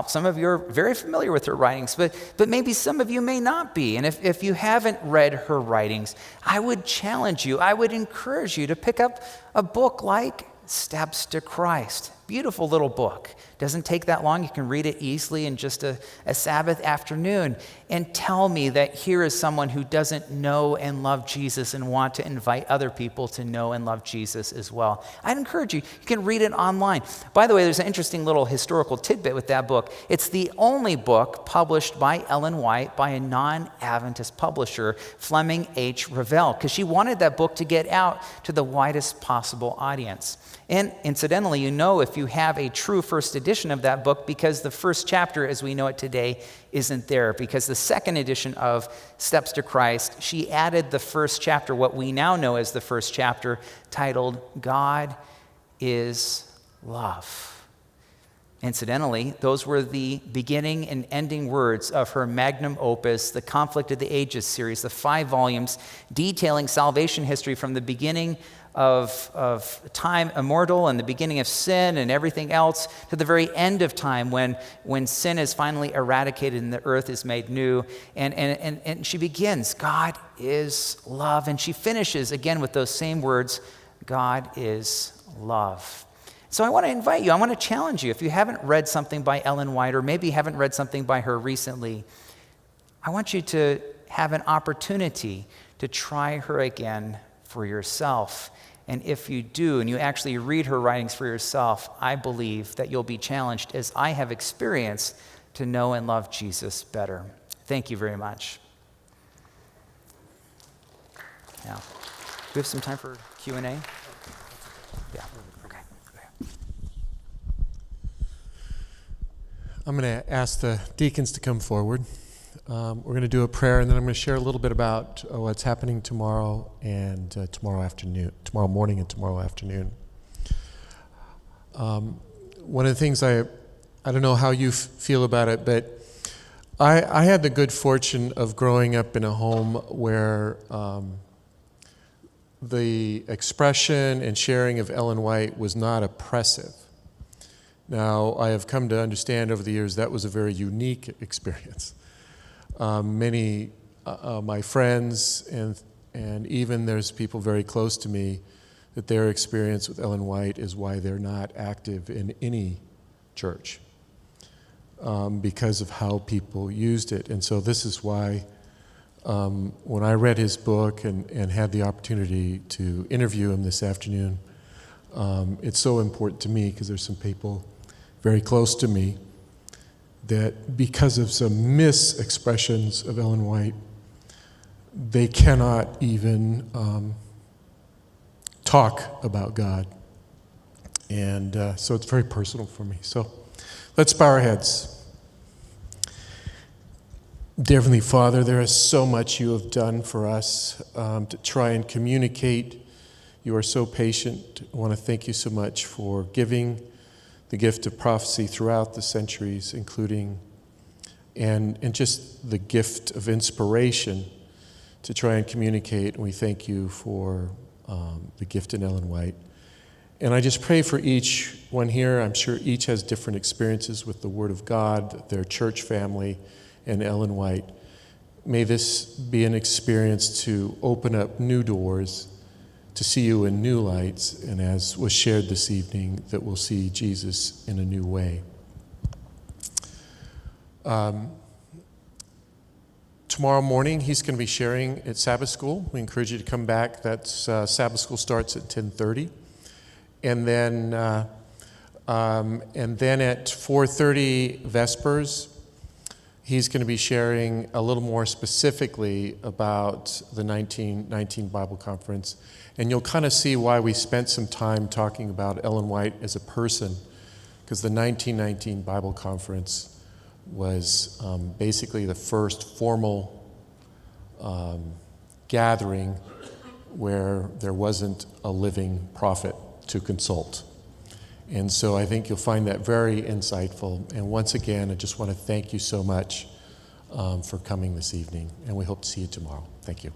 some of you are very familiar with her writings, but maybe some of you may not be. And if you haven't read her writings, I would challenge you, I would encourage you to pick up a book like Steps to Christ. Beautiful little book. Doesn't take that long. You can read it easily in just a Sabbath afternoon. And tell me that here is someone who doesn't know and love Jesus and want to invite other people to know and love Jesus as well. I'd encourage you. You can read it online. By the way, there's an interesting little historical tidbit with that book. It's the only book published by Ellen White by a non-Adventist publisher, Fleming H. Revell, because she wanted that book to get out to the widest possible audience. And incidentally, you know if you have a true first edition of that book, because the first chapter as we know it today isn't there, because the second edition of Steps to Christ, she added the first chapter, what we now know as the first chapter, titled God is Love. Incidentally, those were the beginning and ending words of her magnum opus, the Conflict of the Ages series, the 5 volumes detailing salvation history from the beginning of time immortal and the beginning of sin and everything else to the very end of time when sin is finally eradicated and the earth is made new. And she begins, God is love. And she finishes again with those same words, God is love. So I want to invite you, I want to challenge you. If you haven't read something by Ellen White, or maybe you haven't read something by her recently, I want you to have an opportunity to try her again for yourself. And if you do, and you actually read her writings for yourself, I believe that you'll be challenged, as I have experienced, to know and love Jesus better. Thank you very much. Now, do we have some time for Q&A? Yeah. Okay. I'm going to ask the deacons to come forward. We're going to do a prayer, and then I'm going to share a little bit about what's happening tomorrow and tomorrow morning and tomorrow afternoon. One of the things I don't know how you feel about it, but I had the good fortune of growing up in a home where the expression and sharing of Ellen White was not oppressive. Now, I have come to understand over the years that was a very unique experience. Many my friends and even there's people very close to me that their experience with Ellen White is why they're not active in any church, because of how people used it. And so this is why when I read his book and had the opportunity to interview him this afternoon, it's so important to me because there's some people very close to me that because of some mis-expressions of Ellen White, they cannot even talk about God. And so it's very personal for me. So let's bow our heads. Dear Heavenly Father, there is so much you have done for us to try and communicate. You are so patient. I want to thank you so much for giving the gift of prophecy throughout the centuries, including and just the gift of inspiration to try and communicate. And we thank you for the gift in Ellen White. And I just pray for each one here. I'm sure each has different experiences with the Word of God, their church family, and Ellen White. May this be an experience to open up new doors, to see you in new lights, and as was shared this evening, that we'll see Jesus in a new way. Tomorrow morning, he's going to be sharing at Sabbath School. We encourage you to come back. That's Sabbath School starts at 10:30. And then at 4:30, Vespers, he's going to be sharing a little more specifically about the 1919 Bible Conference. And you'll kind of see why we spent some time talking about Ellen White as a person, because the 1919 Bible Conference was basically the first formal gathering where there wasn't a living prophet to consult. And so I think you'll find that very insightful. And once again, I just want to thank you so much for coming this evening, and we hope to see you tomorrow. Thank you.